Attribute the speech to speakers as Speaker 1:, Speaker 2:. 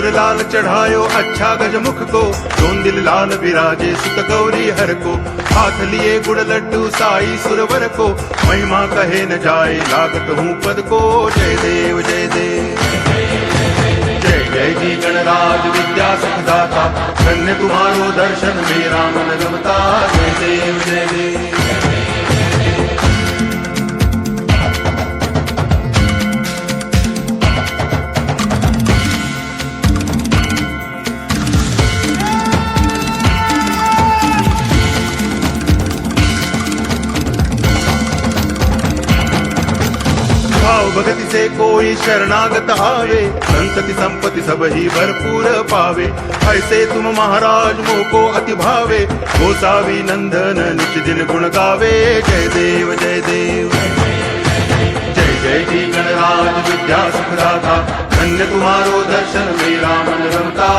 Speaker 1: सिंदूर लाल चढ़ायो अच्छा गजमुख को, दोन दिल लाल विराजे सुत गौरी हर को, हाथ लिए गुड़ लड्डू साई सुरवर को, महिमा कहे न जाए लागत हूँ पद को। जय देव जय देव जय जय जी गणराज विद्या सुखदाता, धन्य तुम्हारो दर्शन मेरा मन रमता। जय देव जय देव भगति से कोई शरणागत आवे, संतति संपत्ति सब ही भरपूर पावे। ऐसे तुम महाराज मोह को अति भावे, गोसावी नंदन नित दिन गुण गावे। जय देव जय देव जय जय जी गणराज विद्या सुखदाता, धन्य तुम्हारो दर्शन मेरा मन रमता।